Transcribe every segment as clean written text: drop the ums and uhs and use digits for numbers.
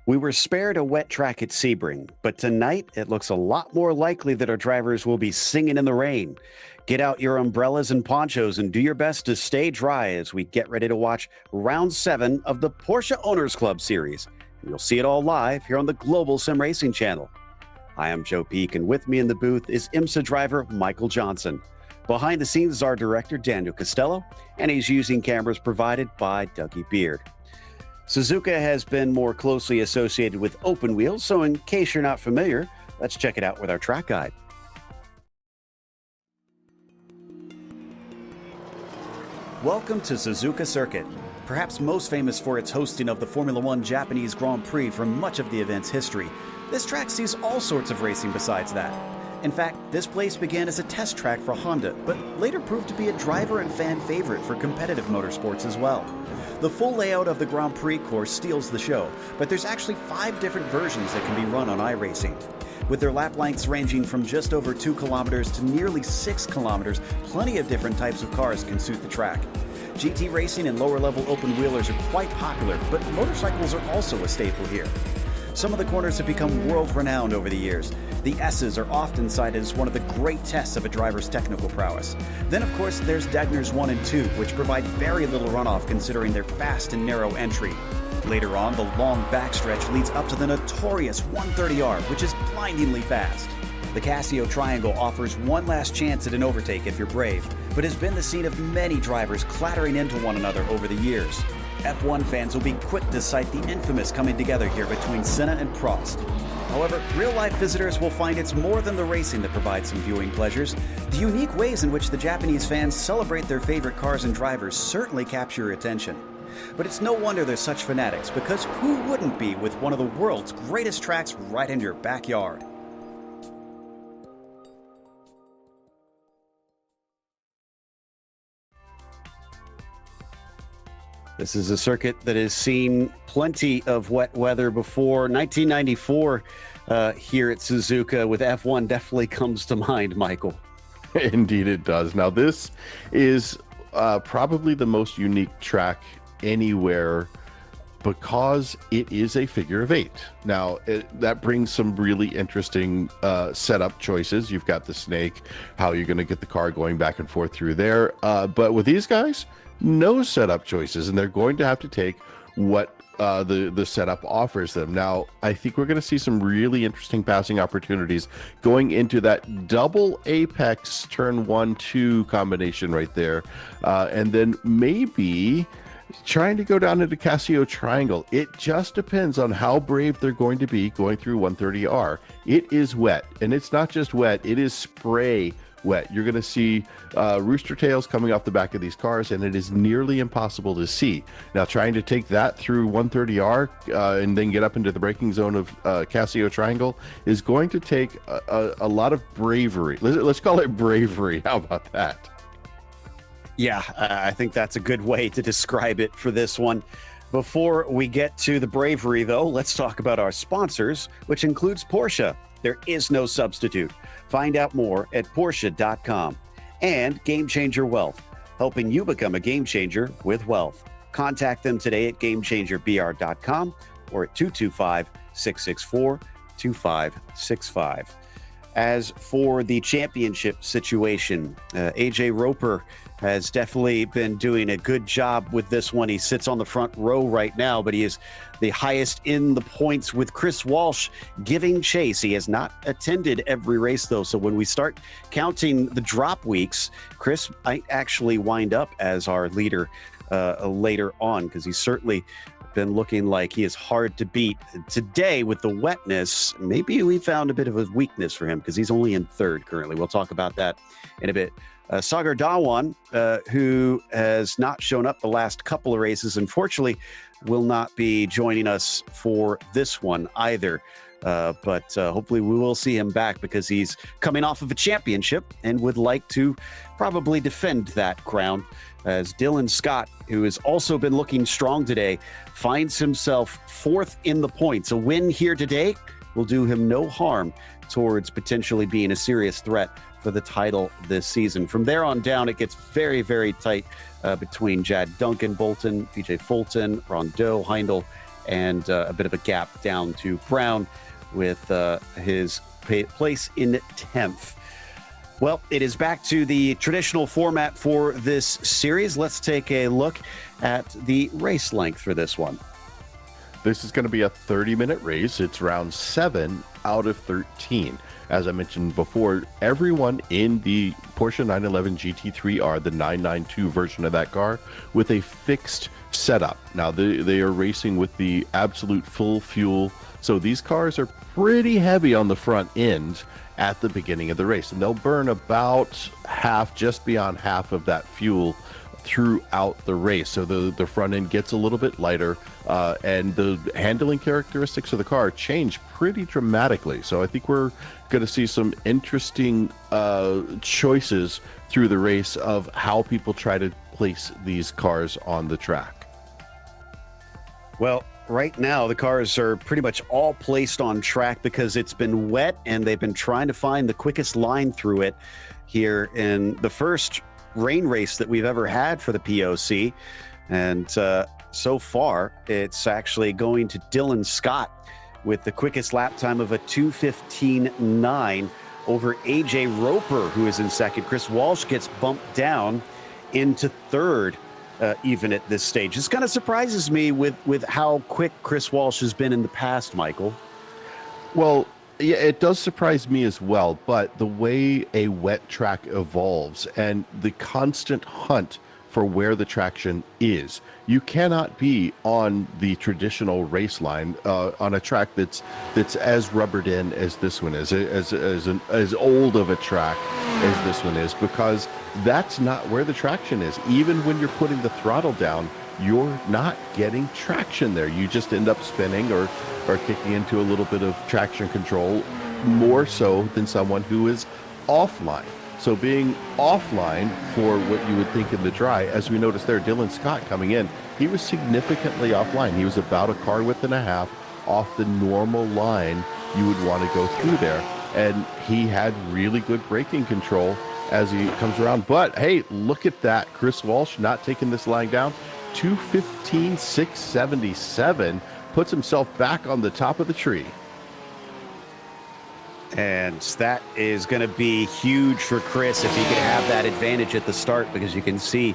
We were spared a wet track at Sebring, but tonight it looks a lot more likely that our drivers will be singing in the rain. Get out your umbrellas and ponchos and do your best to stay dry as we get ready to watch round 7 of the Porsche Owners Club Series. And you'll see it all live here on the Global SimRacing Channel. I am Joe Peak, and with me in the booth is IMSA driver Michael Johnson. Behind the scenes is our director Daniel Costello, and he's using cameras provided by Dougie Beard. Suzuka has been more closely associated with open wheels, so in case you're not familiar, let's check it out with our track guide. Welcome to Suzuka Circuit, perhaps most famous for its hosting of the Formula One Japanese Grand Prix for much of the event's history. This track sees all sorts of racing besides that. In fact, this place began as a test track for Honda, but later proved to be a driver and fan favorite for competitive motorsports as well. The full layout of the Grand Prix course steals the show, but there's actually 5 different versions that can be run on iRacing. With their lap lengths ranging from just over 2 kilometers to nearly 6 kilometers, plenty of different types of cars can suit the track. GT racing and lower-level open wheelers are quite popular, but motorcycles are also a staple here. Some of the corners have become world-renowned over the years. The S's are often cited as one of the great tests of a driver's technical prowess. Then, of course, there's Degner's 1 and 2, which provide very little runoff considering their fast and narrow entry. Later on, the long backstretch leads up to the notorious 130R, which is blindingly fast. The Casio Triangle offers one last chance at an overtake if you're brave, but has been the scene of many drivers clattering into one another over the years. F1 fans will be quick to cite the infamous coming together here between Senna and Prost. However, real-life visitors will find it's more than the racing that provides some viewing pleasures. The unique ways in which the Japanese fans celebrate their favorite cars and drivers certainly capture your attention. But it's no wonder they're such fanatics, because who wouldn't be with one of the world's greatest tracks right in your backyard? This is a circuit that has seen plenty of wet weather before. 1994 here at Suzuka with F1 definitely comes to mind, Michael. Indeed it does. Now this is probably the most unique track anywhere because it is a figure of 8. Now that brings some really interesting setup choices. You've got the snake, how you're going to get the car going back and forth through there. But with these guys, no setup choices, and they're going to have to take what the setup offers them. Now, I think we're going to see some really interesting passing opportunities going into that double apex turn 1-2 combination right there, and then maybe trying to go down into Casio Triangle. It just depends on how brave they're going to be going through 130R. It is wet, and it's not just wet, it is spray wet. You're going to see rooster tails coming off the back of these cars, and it is nearly impossible to see. Now, trying to take that through 130R and then get up into the braking zone of Casio Triangle is going to take a lot of bravery. Let's call it bravery. How about that? Yeah, I think that's a good way to describe it for this one. Before we get to the bravery, though, let's talk about our sponsors, which includes Porsche. There is no substitute. Find out more at Porsche.com. And Game Changer Wealth, helping you become a game changer with wealth. Contact them today at GameChangerBR.com or at 225-664-2565. As for the championship situation, AJ Roper has definitely been doing a good job with this one. He sits on the front row right now, but he is the highest in the points with Chris Walsh giving chase. He has not attended every race, though, so when we start counting the drop weeks, Chris might actually wind up as our leader later on, because he's certainly been looking like he is hard to beat. Today, with the wetness, maybe we found a bit of a weakness for him because he's only in 3rd currently. We'll talk about that in a bit. Sagar Dhawan, who has not shown up the last couple of races, unfortunately, will not be joining us for this one either. But hopefully we will see him back because he's coming off of a championship and would like to probably defend that crown. As Dylan Scott, who has also been looking strong today, finds himself 4th in the points. A win here today will do him no harm towards potentially being a serious threat for the title this season. From there on down, it gets very, very tight between Jad Duncan, Bolton, PJ Fulton, Rondeau, Heindel, and a bit of a gap down to Brown with his place in 10th. Well, it is back to the traditional format for this series. Let's take a look at the race length for this one. This is going to be a 30-minute race. It's round 7 out of 13. As I mentioned before, everyone in the Porsche 911 GT3R, the 992 version of that car, with a fixed setup. Now, they are racing with the absolute full fuel. So these cars are pretty heavy on the front end at the beginning of the race, and they'll burn about half, just beyond half of that fuel throughout the race. So the front end gets a little bit lighter, and the handling characteristics of the car change pretty dramatically. So I think we're going to see some interesting choices through the race of how people try to place these cars on the track. Well, right now the cars are pretty much all placed on track because it's been wet and they've been trying to find the quickest line through it here in the first rain race that we've ever had for the POC. And so far, it's actually going to Dylan Scott with the quickest lap time of a 2:15.9 over AJ Roper, who is in second. Chris Walsh gets bumped down into third, even at this stage. This kind of surprises me with how quick Chris Walsh has been in the past, Michael. Well, yeah, it does surprise me as well, but the way a wet track evolves and the constant hunt for where the traction is, you cannot be on the traditional race line on a track that's as rubbered in as this one is, as old of a track as this one is, because that's not where the traction is. Even when you're putting the throttle down, you're not getting traction there. You just end up spinning or kicking into a little bit of traction control, more so than someone who is offline. So being offline for what you would think in the dry, as we noticed there, Dylan Scott coming in, he was significantly offline. He was about a car width and a half off the normal line you would want to go through there. And he had really good braking control as he comes around. But hey, look at that. Chris Walsh not taking this line down. 2:15.677, puts himself back on the top of the tree. And that is going to be huge for Chris if he can have that advantage at the start, because you can see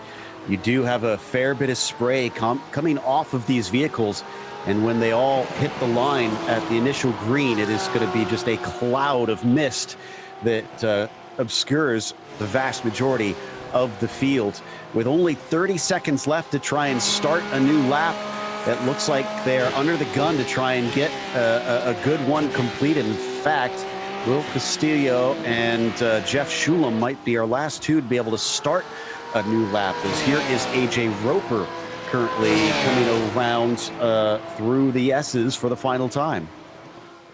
you do have a fair bit of spray coming off of these vehicles. And when they all hit the line at the initial green, it is going to be just a cloud of mist that obscures the vast majority of the field. With only 30 seconds left to try and start a new lap, it looks like they're under the gun to try and get a good one completed. In fact, Will Castillo and Jeff Shulam might be our last two to be able to start a new lap, as here is AJ Roper currently coming around through the S's for the final time.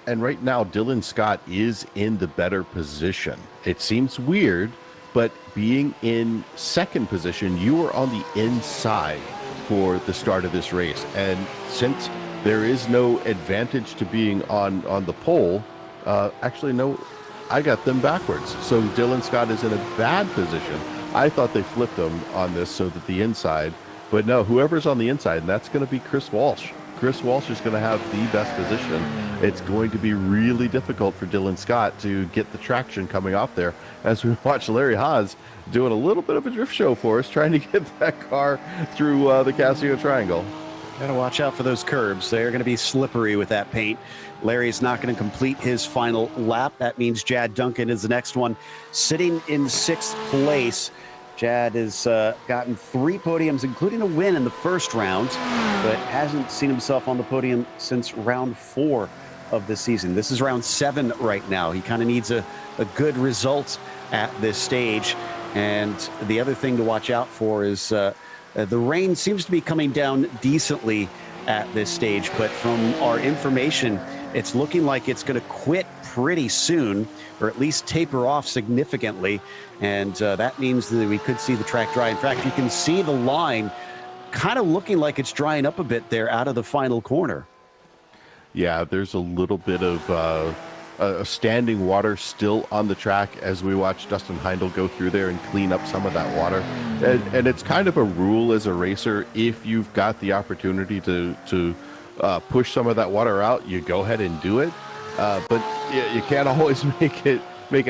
And right now, Dylan Scott is in the better position. It seems weird, but being in second position, you are on the inside for the start of this race. And since there is no advantage to being on the pole, actually, no, I got them backwards. So Dylan Scott is in a bad position. I thought they flipped him on this so that the inside, but no, whoever's on the inside, and that's going to be Chris Walsh. Chris Walsh is going to have the best position. It's going to be really difficult for Dylan Scott to get the traction coming off there, as we watch Larry Haas doing a little bit of a drift show for us, trying to get that car through the Casio Triangle. Gotta watch out for those curbs. They're going to be slippery with that paint. Larry's not going to complete his final lap. That means Jad Duncan is the next one, sitting in 6th place. Jad has gotten 3 podiums, including a win in the first round, but hasn't seen himself on the podium since round 4 of the season. This is round 7 right now. He kind of needs a good result at this stage. And the other thing to watch out for is the rain seems to be coming down decently at this stage, but from our information, it's looking like it's going to quit pretty soon, or at least taper off significantly. And that means that we could see the track dry. In fact, you can see the line kind of looking like it's drying up a bit there out of the final corner. Yeah, there's a little bit of standing water still on the track as we watch Dustin Heindel go through there and clean up some of that water. And it's kind of a rule as a racer, if you've got the opportunity to push some of that water out, you go ahead and do it. But you can't always make it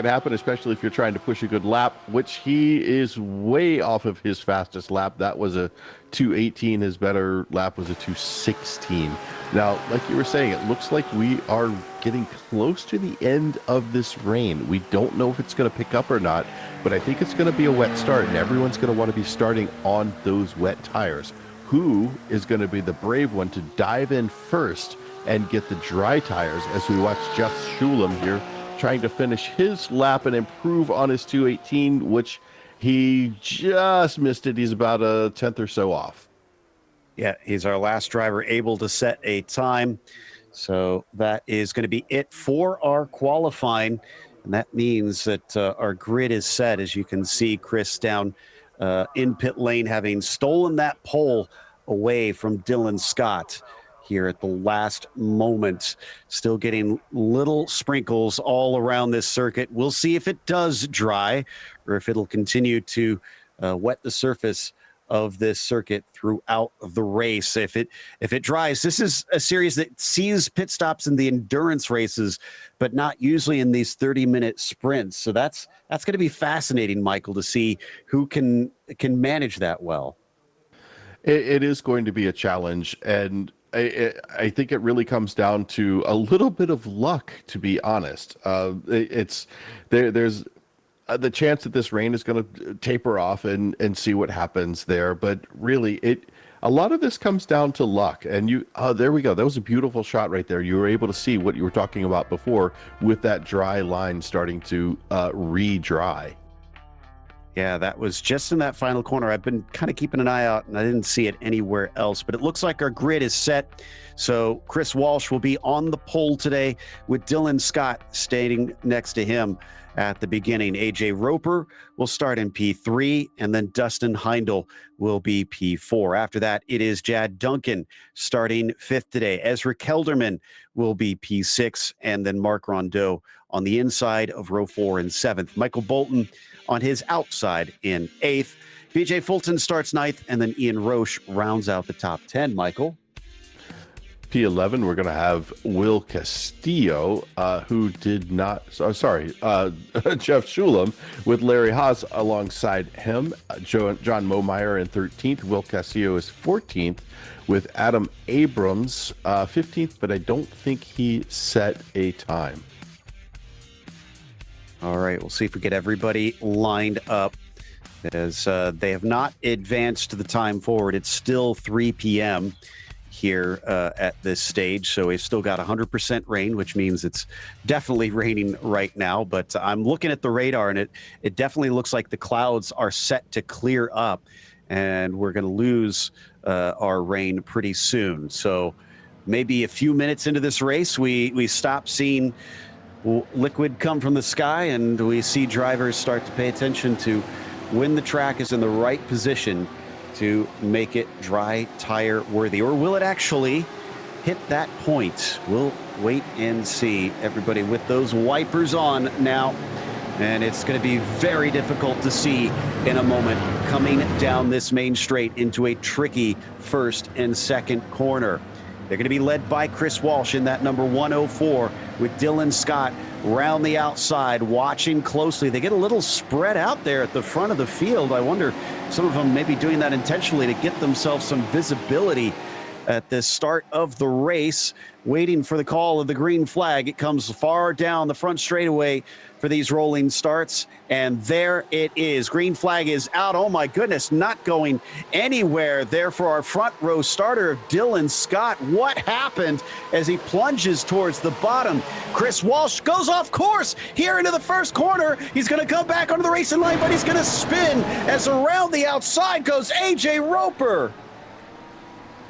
happen, especially if you're trying to push a good lap, which he is way off of his fastest lap. That was a 2:18. His better lap was a 2:16. Now, like you were saying, it looks like we are getting close to the end of this rain. We don't know if it's going to pick up or not, but I think it's going to be a wet start, and everyone's going to want to be starting on those wet tires. Who is going to be the brave one to dive in first and get the dry tires, as we watch Jeff Schulam here trying to finish his lap and improve on his 2:18, which he just missed it. He's about a tenth or so off. Yeah, he's our last driver able to set a time. So that is going to be it for our qualifying. And that means that our grid is set. As you can see, Chris down in pit lane, having stolen that pole away from Dylan Scott here at the last moment. Still getting little sprinkles all around this circuit. We'll see if it does dry or if it'll continue to wet the surface of this circuit throughout the race. If it dries, this is a series that sees pit stops in the endurance races, but not usually in these 30-minute sprints. So that's going to be fascinating, Michael, to see who can manage that well. It is going to be a challenge, and I think it really comes down to a little bit of luck, to be honest. There's the chance that this rain is going to taper off and see what happens there. But really, a lot of this comes down to luck. And there we go. That was a beautiful shot right there. You were able to see what you were talking about before with that dry line starting to re-dry. Yeah, that was just in that final corner. I've been kind of keeping an eye out, and I didn't see it anywhere else. But it looks like our grid is set. So Chris Walsh will be on the pole today with Dylan Scott standing next to him at the beginning. AJ Roper will start in P3, and then Dustin Heindel will be P4. After that, it is Jad Duncan starting 5th today. Ezra Kelderman will be P6, and then Mark Rondeau on the inside of row 4 and 7th. Michael Bolton on his outside in 8th. BJ Fulton starts 9th, and then Ian Roche rounds out the top 10. Michael? P11, we're going to have Will Castillo, who did not, Jeff Schulam with Larry Haas alongside him. John Momeyer in 13th. Will Castillo is 14th with Adam Abrams 15th, but I don't think he set a time. All right, we'll see if we get everybody lined up, as they have not advanced the time forward. It's still 3 p.m. here at this stage, so we've still got 100% rain, which means it's definitely raining right now. But I'm looking at the radar, and it definitely looks like the clouds are set to clear up, and we're going to lose our rain pretty soon. So maybe a few minutes into this race, we stop seeing liquid come from the sky, and we see drivers start to pay attention to when the track is in the right position to make it dry tire worthy. Or will it actually hit that point? We'll wait and see. Everybody with those wipers on now, and it's going to be very difficult to see in a moment coming down this main straight into a tricky first and second corner. They're going to be led by Chris Walsh in that number 104 with Dylan Scott round the outside, watching closely. They get a little spread out there at the front of the field. I wonder, some of them may be doing that intentionally to get themselves some visibility at the start of the race, waiting for the call of the green flag. It comes far down the front straightaway for these rolling starts, and there it is. Green flag is out. Oh my goodness, not going anywhere there for our front row starter, Dylan Scott. What happened as he plunges towards the bottom? Chris Walsh goes off course here into the first corner. He's going to come back onto the racing line, but he's going to spin as around the outside goes AJ Roper.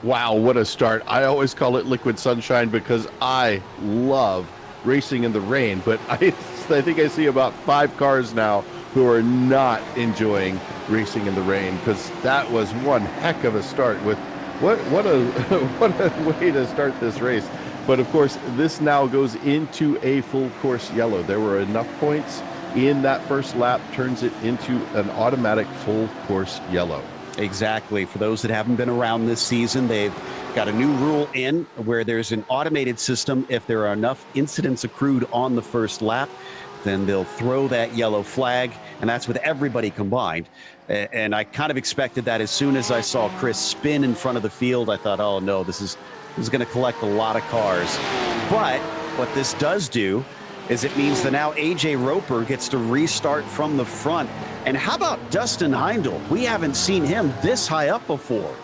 Wow, what a start. I always call it liquid sunshine because I love racing in the rain, but I think I see about 5 cars now who are not enjoying racing in the rain, because that was one heck of a start. With what a way to start this race. But of course, this now goes into a full course yellow. There were enough points in that first lap, turns it into an automatic full course yellow. Exactly. For those that haven't been around this season, they've got a new rule in where there's an automated system. If there are enough incidents accrued on the first lap, then they'll throw that yellow flag, and that's with everybody combined. And I kind of expected that. As soon as I saw Chris spin in front of the field, I thought, oh no, this is going to collect a lot of cars. But what this does do is it means that now AJ Roper gets to restart from the front. And how about Dustin Heindel? We haven't seen him this high up before.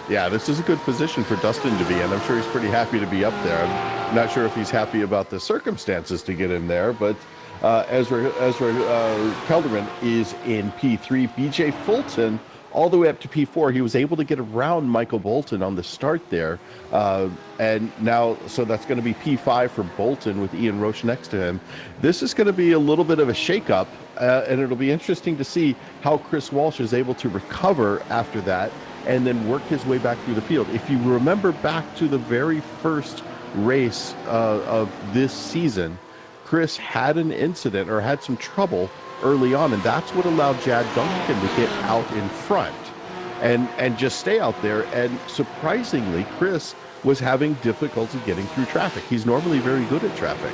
Yeah, this is a good position for Dustin to be in. I'm sure he's pretty happy to be up there. I'm not sure if he's happy about the circumstances to get him there, but Ezra Kelderman is in P3. BJ Fulton all the way up to P4. He was able to get around Michael Bolton on the start there. And now, so that's going to be P5 for Bolton with Ian Roche next to him. This is going to be a little bit of a shakeup, and it'll be interesting to see how Chris Walsh is able to recover after that and then work his way back through the field. If you remember back to the very first race of this season, Chris had an incident or had some trouble early on, and that's what allowed Jad Duncan to get out in front and just stay out there. And surprisingly, Chris was having difficulty getting through traffic. He's normally very good at traffic.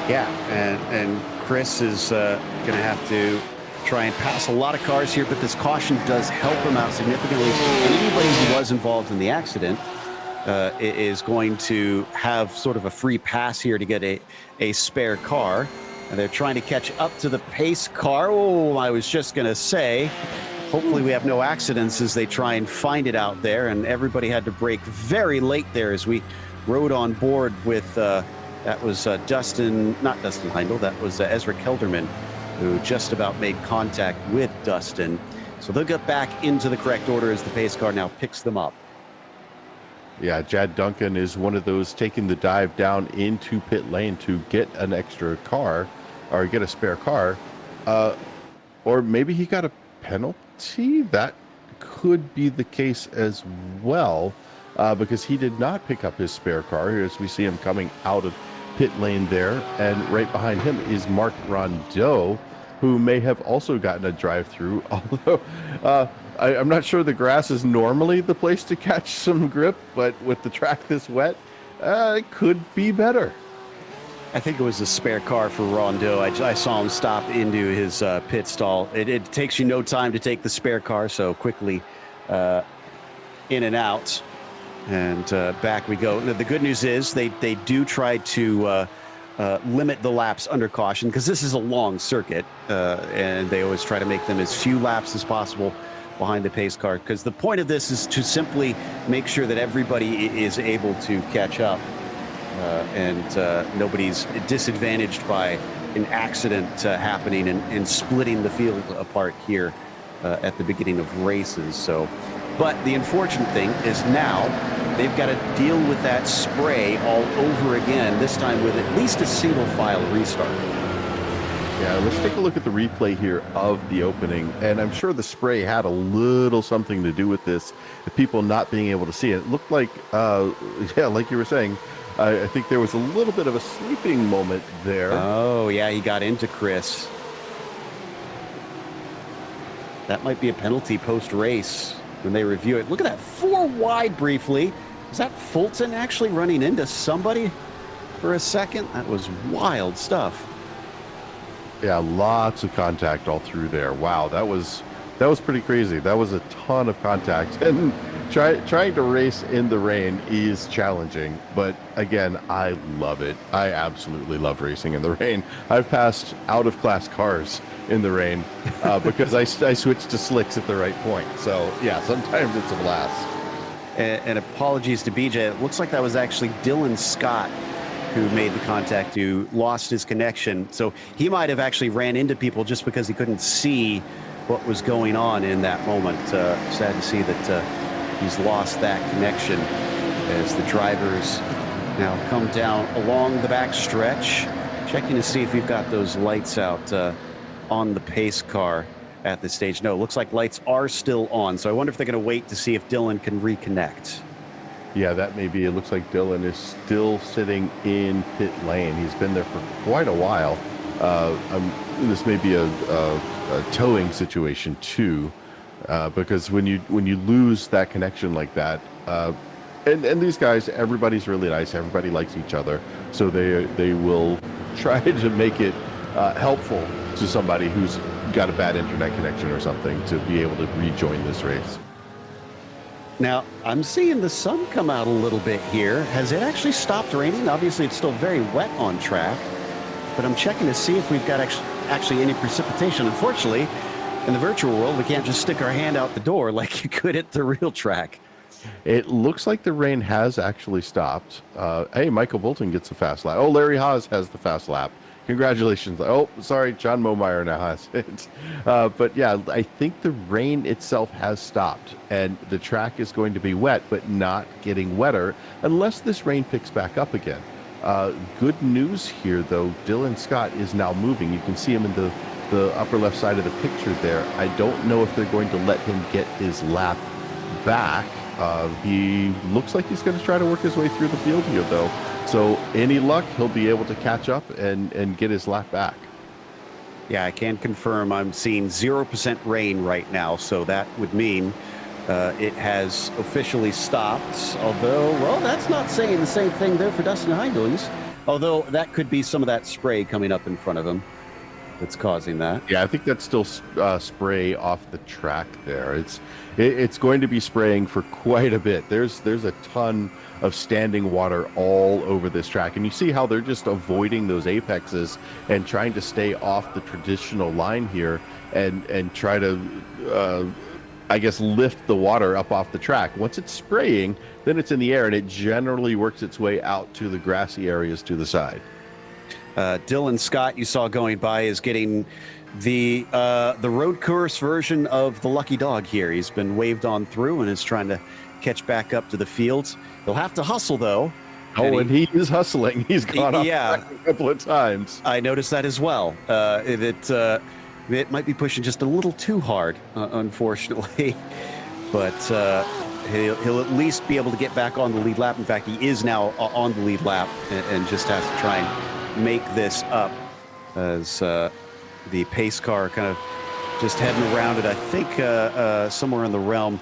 Yeah, and Chris is going to have to try and pass a lot of cars here, but this caution does help him out significantly. And anybody who was involved in the accident is going to have sort of a free pass here to get a spare car. And they're trying to catch up to the pace car. Oh, I was just going to say, hopefully we have no accidents as they try and find it out there. And everybody had to brake very late there as we rode on board with, that was not Dustin Heindel, that was Ezra Kelderman, who just about made contact with Dustin. So they'll get back into the correct order as the pace car now picks them up. Yeah, Jad Duncan is one of those taking the dive down into pit lane to get an extra car or get a spare car. Or maybe he got a penalty. That could be the case as well, because he did not pick up his spare car. Here as we see him coming out of pit lane there, and right behind him is Mark Rondeau, who may have also gotten a drive-through, although I'm not sure the grass is normally the place to catch some grip, but with the track this wet, it could be better. I think it was a spare car for Rondeau. I saw him stop into his pit stall. It takes you no time to take the spare car, so quickly in and out. And back we go. The good news is they do try to limit the laps under caution, because this is a long circuit, and they always try to make them as few laps as possible behind the pace car, because the point of this is to simply make sure that everybody is able to catch up, and nobody's disadvantaged by an accident happening and splitting the field apart here at the beginning of races. So, but the unfortunate thing is now they've got to deal with that spray all over again, this time with at least a single file restart. Yeah, let's take a look at the replay here of the opening, and I'm sure the spray had a little something to do with this, the people not being able to see it. It looked like, yeah, like you were saying, I think there was a little bit of a sleeping moment there. Oh, yeah, he got into Chris. That might be a penalty post-race when they review it. Look at that, 4 wide briefly. Is that Fulton actually running into somebody for a second? That was wild stuff. Yeah, lots of contact all through there. Wow, that was pretty crazy. That was a ton of contact, and trying to race in the rain is challenging. But again, I love it. I absolutely love racing in the rain. I've passed out of class cars in the rain because I switched to slicks at the right point. So yeah, sometimes it's a blast. And apologies to BJ. It looks like that was actually Dylan Scott who made the contact, who lost his connection. So he might have actually ran into people just because he couldn't see what was going on in that moment. Sad to see that he's lost that connection as the drivers now come down along the back stretch, checking to see if we've got those lights out on the pace car at this stage. No, it looks like lights are still on. So I wonder if they're going to wait to see if Dylan can reconnect. Yeah, that may be. It looks like Dylan is still sitting in pit lane. He's been there for quite a while. This may be a towing situation too. because when you lose that connection like that, and these guys, everybody's really nice, everybody likes each other, so they will try to make it helpful to somebody who's got a bad internet connection or something to be able to rejoin this race. Now, I'm seeing the sun come out a little bit here. Has it actually stopped raining? Obviously, it's still very wet on track, but I'm checking to see if we've got actually any precipitation. Unfortunately, in the virtual world, we can't just stick our hand out the door like you could at the real track. It looks like the rain has actually stopped. Hey, Michael Bolton gets a fast lap. Oh, Larry Haas has the fast lap. Congratulations. Oh, sorry, John Momeyer now has it. But yeah, I think the rain itself has stopped, and the track is going to be wet, but not getting wetter unless this rain picks back up again. Good news here, though. Dylan Scott is now moving. You can see him in the upper left side of the picture there. I don't know if they're going to let him get his lap back. He looks like he's going to try to work his way through the field here, though. So any luck, he'll be able to catch up and get his lap back. Yeah, I can confirm I'm seeing 0% rain right now, so that would mean it has officially stopped. Although, well, that's not saying the same thing there for Dustin Hindlings. Although that could be some of that spray coming up in front of him that's causing that. Yeah, I think that's still spray off the track there. It's going to be spraying for quite a bit. There's a ton of standing water all over this track, and you see how they're just avoiding those apexes and trying to stay off the traditional line here and try to I guess lift the water up off the track. Once it's spraying, then it's in the air, and it generally works its way out to the grassy areas to the side. Dylan Scott, you saw going by, is getting the road course version of the Lucky Dog here. He's been waved on through and is trying to catch back up to the fields. He'll have to hustle, though. Oh, and he is hustling. He's gone off a couple of times. I noticed that as well. It might be pushing just a little too hard, unfortunately. But he'll at least be able to get back on the lead lap. In fact, he is now on the lead lap and just has to try and make this up as the pace car kind of just heading around it. I think somewhere in the realm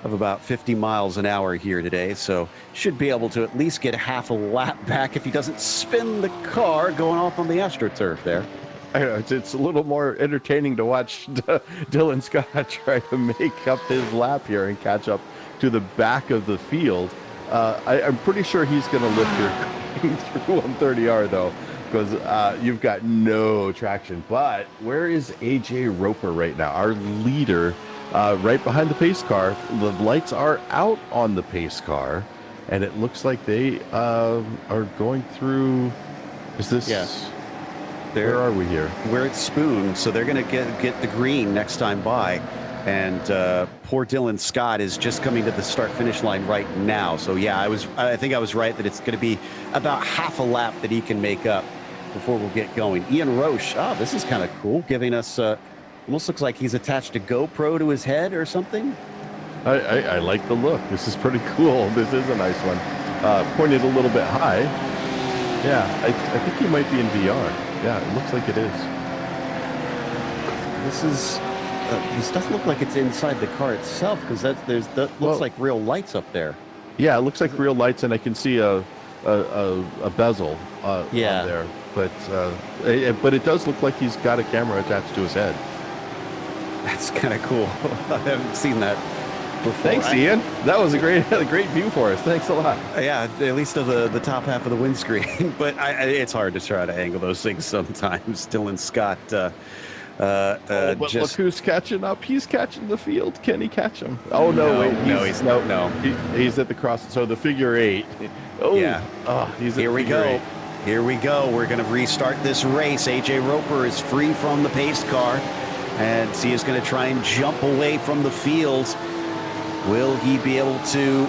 of about 50 miles an hour here today. So should be able to at least get half a lap back if he doesn't spin the car going off on the AstroTurf there. I know, it's a little more entertaining to watch Dylan Scott try to make up his lap here and catch up to the back of the field. I'm pretty sure he's going to lift here through 130R, though, because you've got no traction. But where is AJ Roper right now? Our leader, right behind the pace car. The lights are out on the pace car, and it looks like they are going through. Is this? Yes. Where are we here? We're at Spoon, so they're going to get the green next time by. And poor Dylan Scott is just coming to the start-finish line right now. So yeah, I think I was right that it's going to be about half a lap that he can make up before we'll get going. Ian Roche, this is kind of cool, giving us almost looks like he's attached a GoPro to his head or something. I like the look. This is pretty cool. This is a nice one. Pointed a little bit high. Yeah, I think he might be in VR. Yeah, it looks like it is. This doesn't look like it's inside the car itself, because that looks like real lights up there. Yeah, it looks like real lights, and I can see a bezel on there. But it does look like he's got a camera attached to his head. That's kind of cool. I haven't seen that before. Thanks, Ian. That was a great view for us. Thanks a lot. Yeah, at least of the top half of the windscreen. But it's hard to try to angle those things sometimes. Dylan Scott. But look who's catching up. He's catching the field. Can he catch him? Oh, no. He's at the cross. So the figure 8. Oh, yeah. He's at Here we go. 8. Here we go. We're going to restart this race. AJ Roper is free from the pace car, and he is going to try and jump away from the field. Will he be able to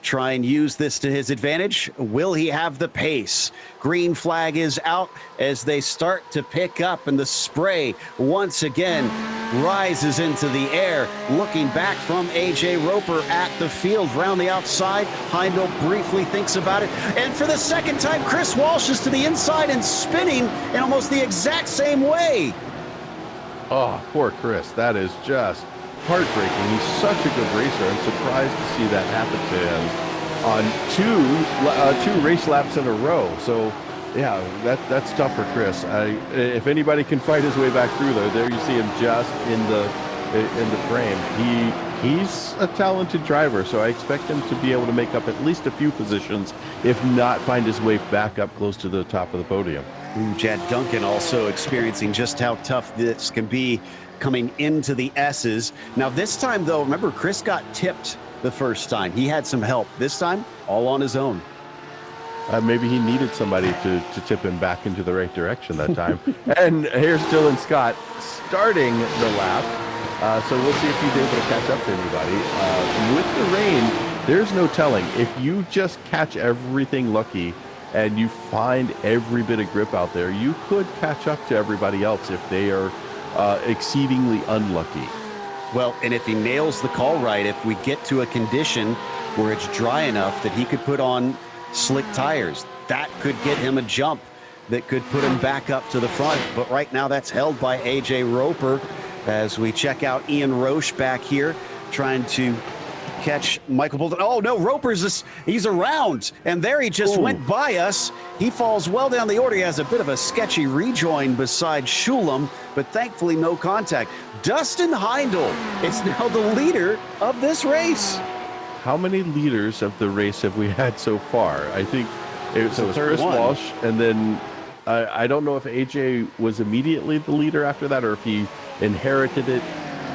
try and use this to his advantage? Will he have the pace? Green flag is out as they start to pick up, and the spray once again rises into the air. Looking back from AJ Roper at the field, round the outside. Heindel briefly thinks about it, and for the second time, Chris Walsh is to the inside and spinning in almost the exact same way. Oh, poor Chris. That is just heartbreaking. He's such a good racer. I'm surprised to see that happen to him on two race laps in a row. So yeah, that's tough for Chris. If anybody can fight his way back through there you see him just in the frame. He's a talented driver, so I expect him to be able to make up at least a few positions, if not find his way back up close to the top of the podium. Jad Duncan also experiencing just how tough this can be coming into the S's. Now this time though, remember Chris got tipped the first time. He had some help. This time, all on his own. Maybe he needed somebody to tip him back into the right direction that time. And here's Dylan Scott starting the lap. So we'll see if he's able to catch up to anybody. With the rain, there's no telling. If you just catch everything lucky and you find every bit of grip out there, you could catch up to everybody else if they are exceedingly unlucky. Well, and if he nails the call right, if we get to a condition where it's dry enough that he could put on slick tires, that could get him a jump that could put him back up to the front. But right now that's held by AJ Roper as we check out Ian Roche back here trying to catch Michael Bolton. Oh no, he's around, and there he just went by us. He falls well down the order. He has a bit of a sketchy rejoin beside Shulam, but thankfully no contact. Dustin Heindel is now the leader of this race. How many leaders of the race have we had so far? I think it was Chris Walsh, and then I don't know if AJ was immediately the leader after that or if he inherited it.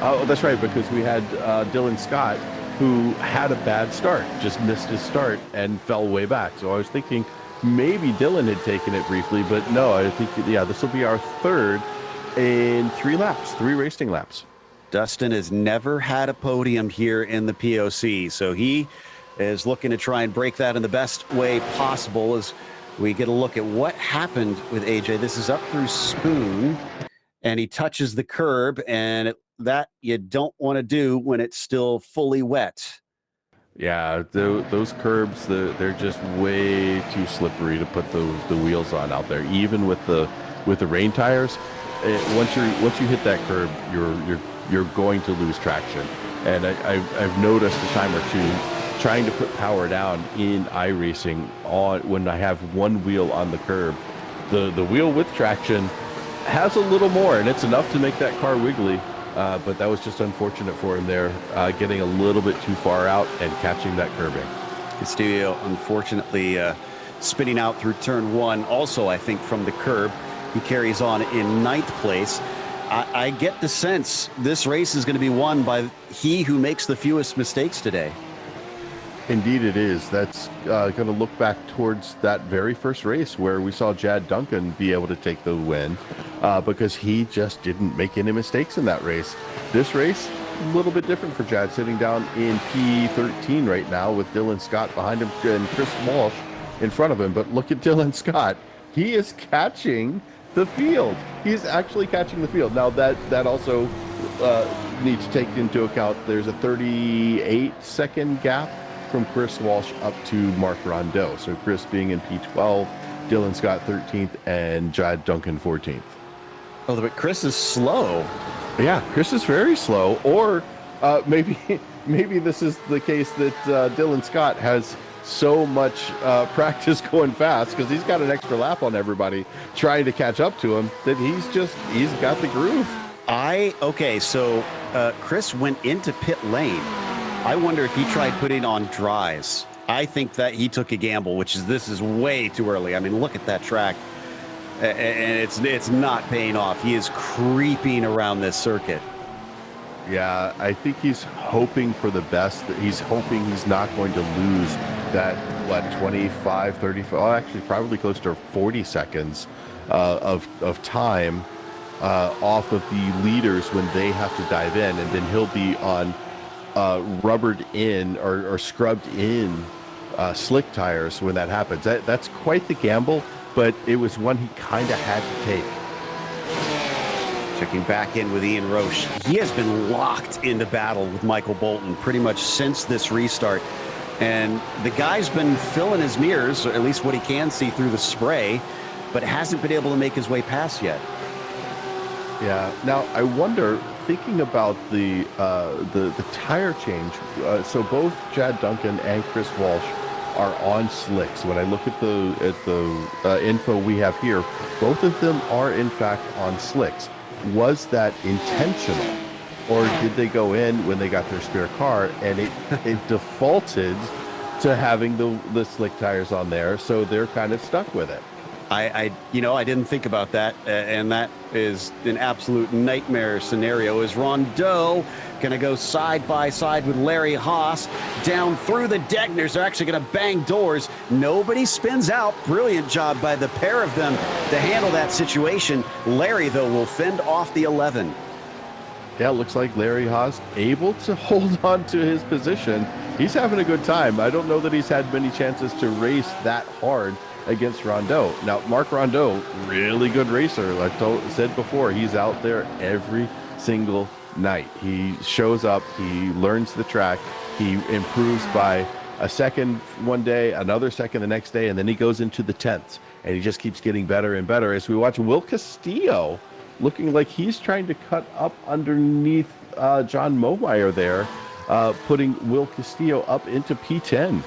Oh, that's right, because we had Dylan Scott, who had a bad start, just missed his start and fell way back. So I was thinking maybe Dylan had taken it briefly, but no, I think, yeah, this will be our third in 3 racing laps. Dustin has never had a podium here in the POC, so he is looking to try and break that in the best way possible as we get a look at what happened with AJ. This is up through Spoon, and he touches the curb, and that you don't want to do when it's still fully wet. Yeah, those curbs, they're just way too slippery to put the wheels on out there. Even with the rain tires, once you hit that curb, you're going to lose traction. And I've noticed a time or two trying to put power down in iRacing when I have one wheel on the curb. The wheel with traction has a little more, and it's enough to make that car wiggly. But that was just unfortunate for him there, getting a little bit too far out and catching that curbing. Castillo, unfortunately, spinning out through turn 1. Also, I think from the curb, he carries on in 9th place. I get the sense this race is going to be won by he who makes the fewest mistakes today. Indeed it is. That's going to look back towards that very first race where we saw Jad Duncan be able to take the win because he just didn't make any mistakes in that race. This race, a little bit different for Jad, sitting down in P13 right now with Dylan Scott behind him and Chris Walsh in front of him. But look at Dylan Scott. He is catching the field. He's actually catching the field. Now that also needs to take into account there's a 38-second gap from Chris Walsh up to Mark Rondeau. So Chris being in P12, Dylan Scott 13th, and Jad Duncan 14th. Oh, but Chris is slow. Yeah, Chris is very slow. Or maybe this is the case that Dylan Scott has so much practice going fast because he's got an extra lap on everybody trying to catch up to him that he's got the groove. So Chris went into pit lane. I wonder if he tried putting on dries. I think that he took a gamble, this is way too early. I mean, look at that track. And it's not paying off. He is creeping around this circuit. Yeah, I think he's hoping for the best. He's hoping he's not going to lose that, 25, 35, actually probably close to 40 seconds of time off of the leaders when they have to dive in. And then he'll be on rubbered in or scrubbed in slick tires when that happens. That's quite the gamble, but it was one he kind of had to take. Checking back in with Ian Roche. He has been locked into battle with Michael Bolton pretty much since this restart. And the guy's been filling his mirrors, or at least what he can see through the spray, but hasn't been able to make his way past yet. Yeah. Now, I wonder, thinking about the tire change, so both Chad Duncan and Chris Walsh are on slicks. When I look at the info we have here, both of them are in fact on slicks. Was that intentional, or did they go in when they got their spare car and it defaulted to having the slick tires on there, so they're kind of stuck with it? I didn't think about that, and that is an absolute nightmare scenario. Is Rondeau going to go side by side with Larry Haas down through the Degners? They're actually going to bang doors. Nobody spins out. Brilliant job by the pair of them to handle that situation. Larry, though, will fend off the 11. Yeah, it looks like Larry Haas able to hold on to his position. He's having a good time. I don't know that he's had many chances to race that hard against Rondeau. Now, Mark Rondeau, really good racer. Like I said before, he's out there every single night. He shows up, he learns the track, he improves by a second one day, another second the next day, and then he goes into the 10th, and he just keeps getting better and better as we watch Will Castillo looking like he's trying to cut up underneath John Momeyer there, putting Will Castillo up into P10.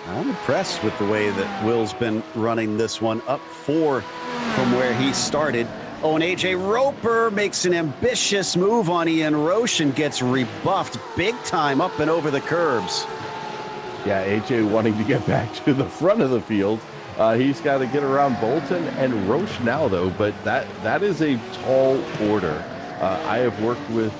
I'm impressed with the way that Will's been running this one, up 4 from where he started. Oh, and AJ Roper makes an ambitious move on Ian Roche and gets rebuffed big time up and over the curbs. Yeah, AJ wanting to get back to the front of the field. He's got to get around Bolton and Roche now, though, but that is a tall order. I have worked with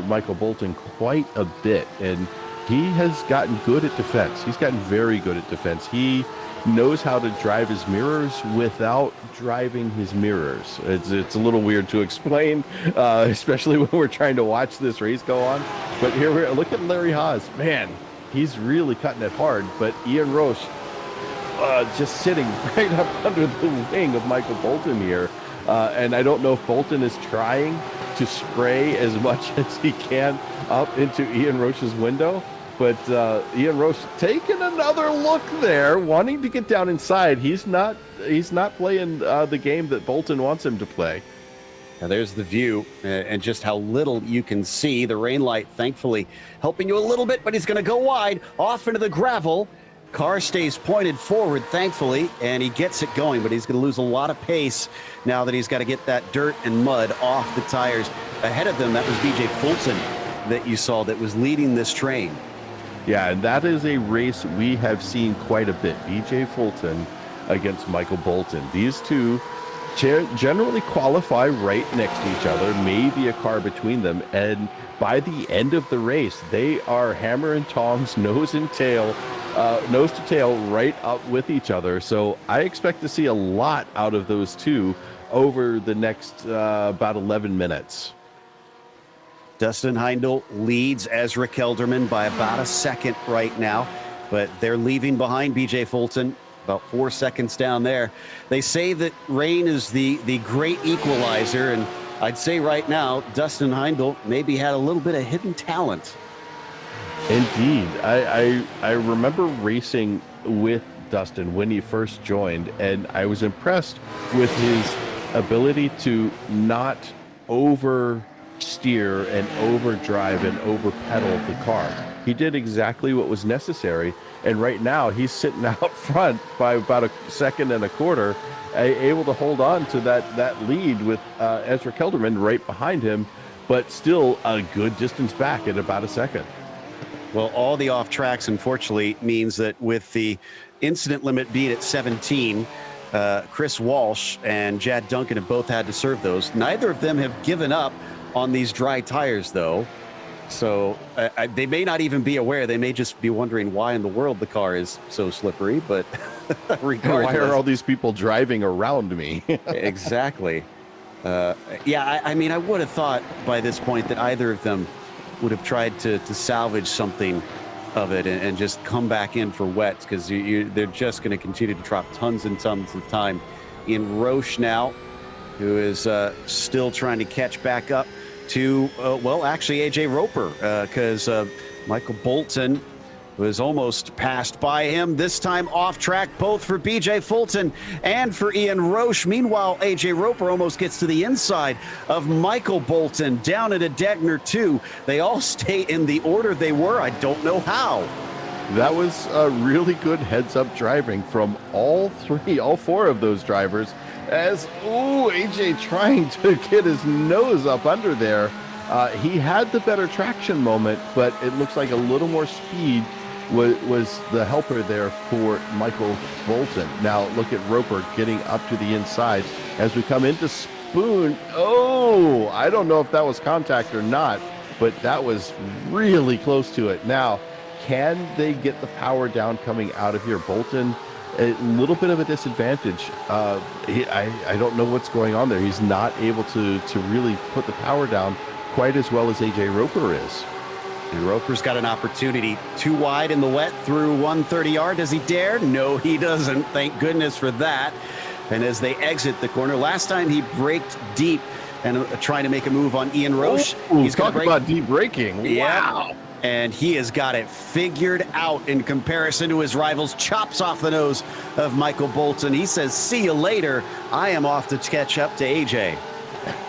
Michael Bolton quite a bit, and he has gotten good at defense. He's gotten very good at defense. He knows how to drive his mirrors without driving his mirrors. It's a little weird to explain, especially when we're trying to watch this race go on. But here look at Larry Haas. Man, he's really cutting it hard. But Ian Roche just sitting right up under the wing of Michael Bolton here. And I don't know if Bolton is trying to spray as much as he can up into Ian Roche's window. But Ian Roche taking another look there, wanting to get down inside. He's not playing the game that Bolton wants him to play. Now there's the view and just how little you can see. The rain light, thankfully, helping you a little bit, but he's going to go wide, off into the gravel. Car stays pointed forward, thankfully, and he gets it going, but he's going to lose a lot of pace now that he's got to get that dirt and mud off the tires. Ahead of them, that was BJ Fulton that you saw that was leading this train. Yeah, and that is a race we have seen quite a bit. BJ Fulton against Michael Bolton. These two generally qualify right next to each other, maybe a car between them, and by the end of the race, they are hammer and tongs, nose to tail, right up with each other. So I expect to see a lot out of those two over the next about 11 minutes. Dustin Heindel leads Ezra Kelderman by about a second right now, but they're leaving behind BJ Fulton, about 4 seconds down there. They say that rain is the great equalizer, and I'd say right now, Dustin Heindel maybe had a little bit of hidden talent. Indeed. I remember racing with Dustin when he first joined, and I was impressed with his ability to not oversteer and overdrive and overpedal the car. He did exactly what was necessary, and right now he's sitting out front by about a second and a quarter, able to hold on to that lead with Ezra Kelderman right behind him, but still a good distance back at about a second. Well, all the off tracks, unfortunately, means that with the incident limit being at 17, Chris Walsh and Chad Duncan have both had to serve those. Neither of them have given up on these dry tires, though. So they may not even be aware. They may just be wondering why in the world the car is so slippery. But regardless, why are all these people driving around me? Exactly. I mean, I would have thought by this point that either of them would have tried to salvage something of it and just come back in for wets, because they're just going to continue to drop tons and tons of time. In Roche now, who is still trying to catch back up to, well, actually AJ Roper, because Michael Bolton was almost passed by him. This time off track, both for BJ Fulton and for Ian Roche. Meanwhile, AJ Roper almost gets to the inside of Michael Bolton down at a Degner 2. They all stay in the order they were. I don't know how. That was a really good heads-up driving from all four of those drivers. As, AJ trying to get his nose up under there. He had the better traction moment, but it looks like a little more speed was the helper there for Michael Bolton. Now look at Roper getting up to the inside as we come into Spoon. I don't know if that was contact or not, but that was really close to it. Now, can they get the power down coming out of here? Bolton, a little bit of a disadvantage. I don't know what's going on there. He's not able to really put the power down quite as well as AJ Roper is. And Roper's got an opportunity. Too wide in the wet through 130 yard. Does he dare? No, he doesn't. Thank goodness for that. And as they exit the corner, last time he braked deep and trying to make a move on Ian Roche. He's talking about deep braking. Yeah. Wow. And he has got it figured out in comparison to his rivals. Chops off the nose of Michael Bolton. He says, see you later. I am off to catch up to AJ.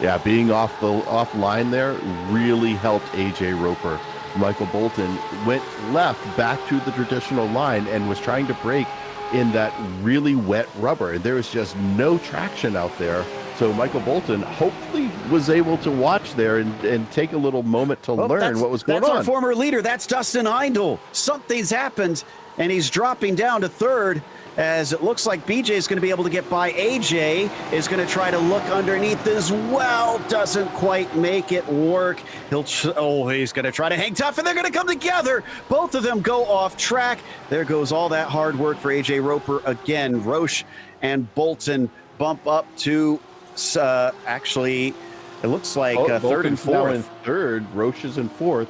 Yeah, being offline there really helped AJ Roper. Michael Bolton went left back to the traditional line and was trying to brake in that really wet rubber. There was just no traction out there. So Michael Bolton hopefully was able to watch there and take a little moment to learn what was going on. That's our former leader. That's Dustin Heindel. Something's happened, and he's dropping down to third, as it looks like BJ is going to be able to get by. AJ is going to try to look underneath as well. Doesn't quite make it work. He's going to try to hang tough, and they're going to come together. Both of them go off track. There goes all that hard work for AJ Roper again. Roche and Bolton bump up to, actually, it looks like third and fourth. In third, Roche is in fourth.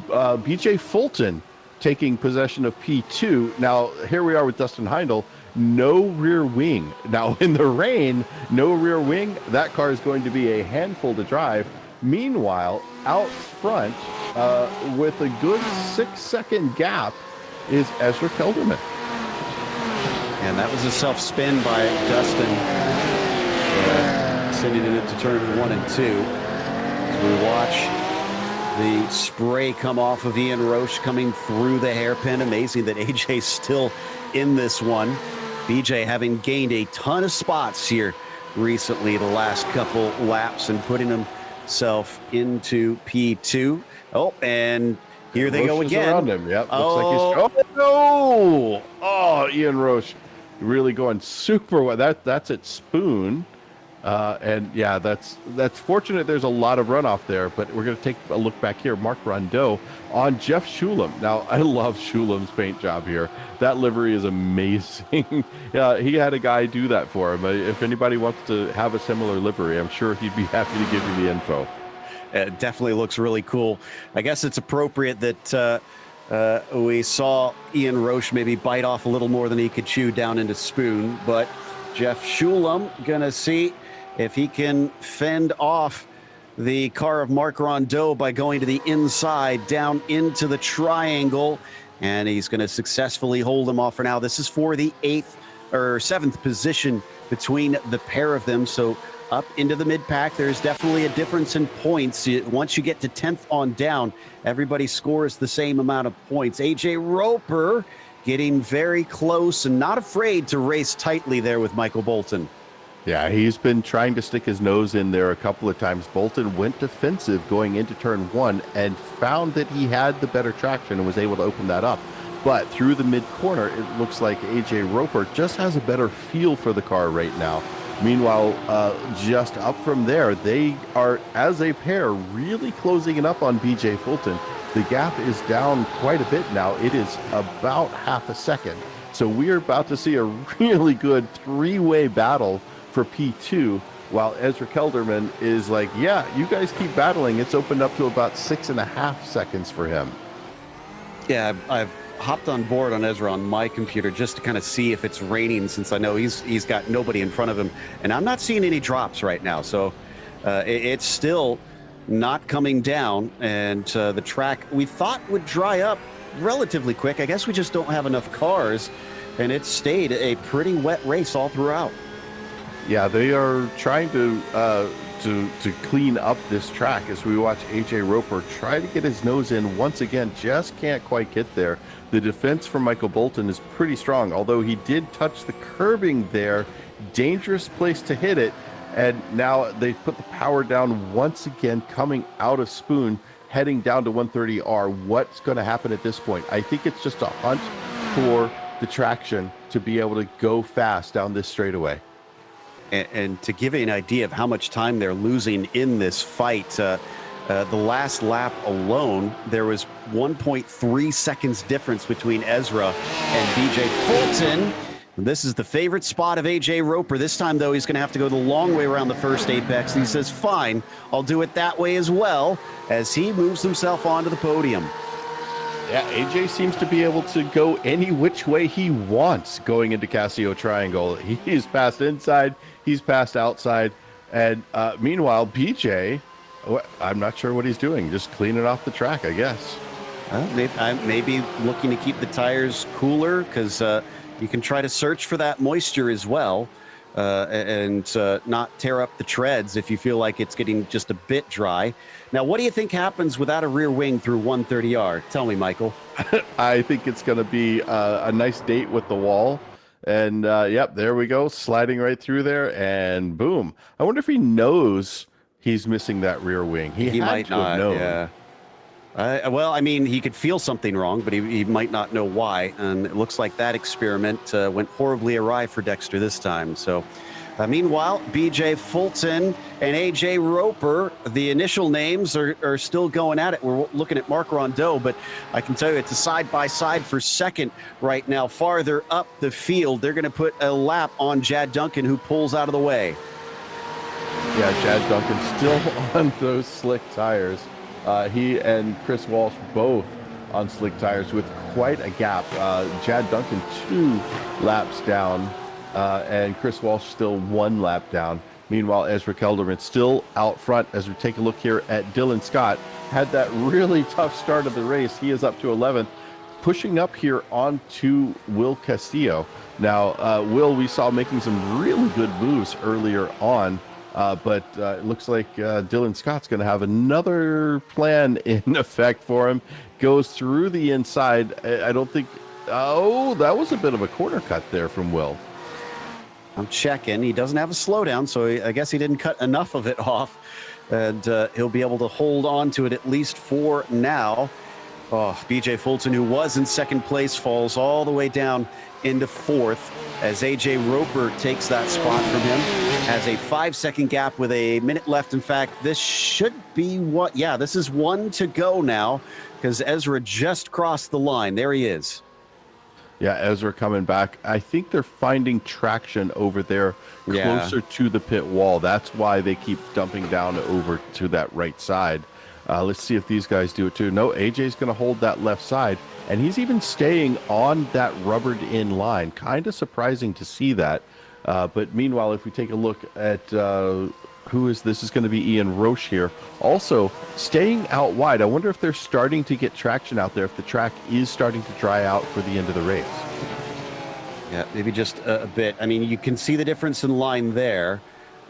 BJ Fulton taking possession of P2. Now, here we are with Dustin Heindel. No rear wing. Now, in the rain, no rear wing. That car is going to be a handful to drive. Meanwhile, out front, with a good 6-second gap, is Ezra Kelderman. And that was a self-spin by Dustin, sending it into turn 1 and 2. As we watch the spray come off of Ian Roche coming through the hairpin. Amazing that AJ's still in this one. BJ having gained a ton of spots here recently the last couple laps and putting himself into P2. And here they go again. Around him. Yep. Looks like he's, no! Ian Roche really going super well. That's at Spoon. And yeah, that's fortunate. There's a lot of runoff there, but we're going to take a look back here. Mark Rondeau on Jeff Shulam. Now, I love Shulam's paint job here. That livery is amazing. He had a guy do that for him. If anybody wants to have a similar livery, I'm sure he'd be happy to give you the info. It definitely looks really cool. I guess it's appropriate that we saw Ian Roche maybe bite off a little more than he could chew down into Spoon, but Jeff Shulam gonna see if he can fend off the car of Mark Rondeau by going to the inside down into the triangle, and he's going to successfully hold him off for now. This is for the 7th position between the pair of them. So up into the mid-pack, there's definitely a difference in points. Once you get to 10th on down, everybody scores the same amount of points. AJ Roper getting very close and not afraid to race tightly there with Michael Bolton. Yeah, he's been trying to stick his nose in there a couple of times. Bolton went defensive going into turn 1 and found that he had the better traction and was able to open that up. But through the mid-corner, it looks like AJ Roper just has a better feel for the car right now. Meanwhile, just up from there, they are, as a pair, really closing it up on BJ Fulton. The gap is down quite a bit now. It is about half a second. So we're about to see a really good three-way battle for P2, while Ezra Kelderman is like, yeah, you guys keep battling. It's opened up to about 6.5 seconds for him. Yeah, I've hopped on board on Ezra on my computer just to kind of see if it's raining, since I know he's got nobody in front of him, and I'm not seeing any drops right now. So it's still not coming down, and the track we thought would dry up relatively quick. I guess we just don't have enough cars, and it stayed a pretty wet race all throughout. Yeah, they are trying to clean up this track as we watch AJ Roper try to get his nose in once again. Just can't quite get there. The defense from Michael Bolton is pretty strong, although he did touch the curbing there. Dangerous place to hit it. And now they put the power down once again, coming out of Spoon, heading down to 130R. What's going to happen at this point? I think it's just a hunt for the traction to be able to go fast down this straightaway. And to give you an idea of how much time they're losing in this fight, the last lap alone, there was 1.3 seconds difference between Ezra and BJ Fulton. This is the favorite spot of AJ Roper. This time, though, he's going to have to go the long way around the first apex. And he says, fine, I'll do it that way as well, as he moves himself onto the podium. Yeah, AJ seems to be able to go any which way he wants going into Casio Triangle. He's passed inside, he's passed outside. And meanwhile, BJ, I'm not sure what he's doing, just cleaning off the track, I guess. Maybe looking to keep the tires cooler, because you can try to search for that moisture as well, and not tear up the treads if you feel like it's getting just a bit dry. Now, what do you think happens without a rear wing through 130R? Tell me, Michael. I think it's going to be a nice date with the wall. And, yep, there we go, sliding right through there, and boom. I wonder if he knows he's missing that rear wing. He might not have known. Yeah. Well, I mean, he could feel something wrong, but he might not know why. And it looks like that experiment went horribly awry for Dexter this time. So, meanwhile, BJ Fulton and AJ Roper, the initial names are still going at it. We're looking at Mark Rondeau, but I can tell you it's a side-by-side for second right now. Farther up the field, they're going to put a lap on Jad Duncan, who pulls out of the way. Yeah, Jad Duncan still on those slick tires. He and Chris Walsh both on slick tires with quite a gap. Jad Duncan 2 laps down, and Chris Walsh still 1 lap down. Meanwhile, Ezra Kelderman still out front. As we take a look here at Dylan Scott, had that really tough start of the race. He is up to 11th, pushing up here onto Will Castillo. Now, Will, we saw making some really good moves earlier on. But it looks like Dylan Scott's going to have another plan in effect for him. Goes through the inside. I don't think... Oh, that was a bit of a corner cut there from Will. I'm checking. He doesn't have a slowdown, so I guess he didn't cut enough of it off. And he'll be able to hold on to it at least for now. Oh, BJ Fulton, who was in second place, falls all the way down into 4th as AJ Roper takes that spot from him. Has a 5-second gap with a minute left. In fact, this should be what? Yeah, this is 1 to go now, because Ezra just crossed the line. There he is. Yeah, Ezra coming back. I think they're finding traction over there closer to the pit wall. That's why they keep dumping down over to that right side. Let's see if these guys do it too. No, AJ's going to hold that left side, and he's even staying on that rubbered in line. Kind of surprising to see that. But meanwhile, if we take a look at who is this, is going to be Ian Roche here. Also staying out wide. I wonder if they're starting to get traction out there, if the track is starting to dry out for the end of the race. Yeah, maybe just a bit. I mean, you can see the difference in line there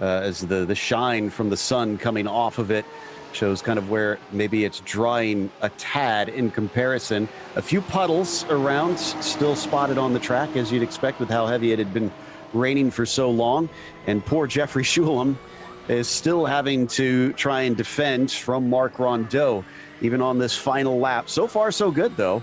as the shine from the sun coming off of it shows kind of where maybe it's drying a tad in comparison. A few puddles around still spotted on the track, as you'd expect with how heavy it had been raining for so long. And poor Jeffrey Shulam is still having to try and defend from Mark Rondeau, even on this final lap. So far, so good, though.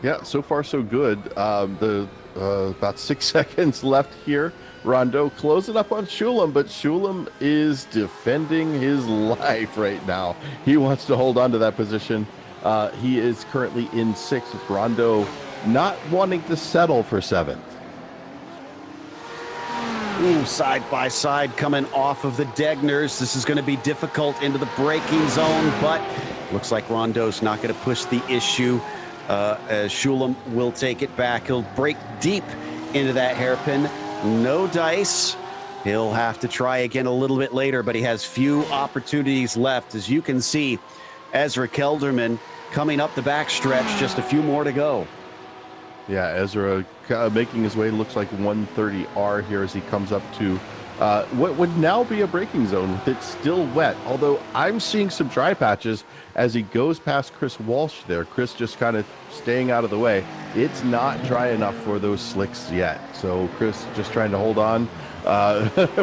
Yeah, so far, so good. About 6 seconds left here. Rondeau closing up on Shulam, but Shulam is defending his life right now. He wants to hold on to that position. He is currently in 6th, with Rondeau not wanting to settle for 7th. Ooh, side by side coming off of the Degners. This is going to be difficult into the braking zone, but looks like Rondeau's not going to push the issue as Shulam will take it back. He'll break deep into that hairpin. No dice. He'll have to try again a little bit later, but he has few opportunities left. As you can see, Ezra Kelderman coming up the backstretch. Just a few more to go. Yeah, Ezra making his way, looks like 130R here as he comes up to what would now be a braking zone with it still wet. Although I'm seeing some dry patches as he goes past Chris Walsh there. Chris just kind of staying out of the way. It's not dry enough for those slicks yet. So Chris just trying to hold on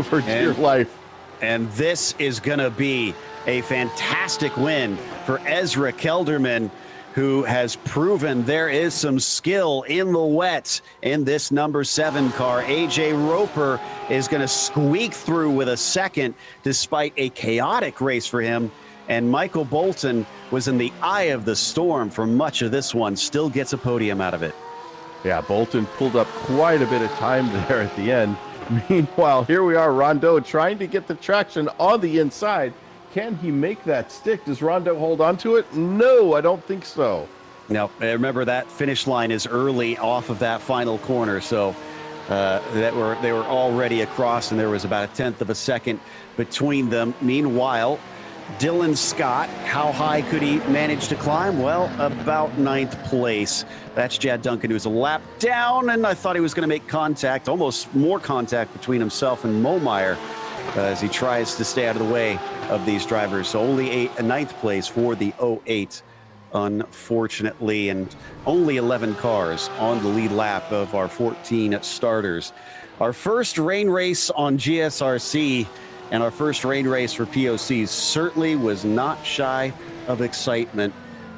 for dear life. And this is going to be a fantastic win for Ezra Kelderman, who has proven there is some skill in the wet in this number 7 car. AJ Roper is going to squeak through with a second despite a chaotic race for him. And Michael Bolton was in the eye of the storm for much of this one, still gets a podium out of it. Yeah, Bolton pulled up quite a bit of time there at the end. Meanwhile, here we are, Rondeau trying to get the traction on the inside. Can he make that stick? Does Rondeau hold on to it? No, I don't think so. No, remember that finish line is early off of that final corner, so they were already across, and there was about a tenth of a second between them. Meanwhile, Dylan Scott, how high could he manage to climb? Well, about 9th place. That's Jad Duncan, who's a lap down, and I thought he was going to make contact, almost more contact between himself and Momeyer as he tries to stay out of the way of these drivers. So only 9th place for the 08, unfortunately, and only 11 cars on the lead lap of our 14 starters. Our first rain race on GSRC and our first rain race for POCs certainly was not shy of excitement.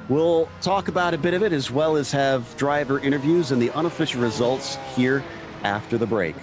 We'll talk about a bit of it, as well as have driver interviews and the unofficial results here after the break.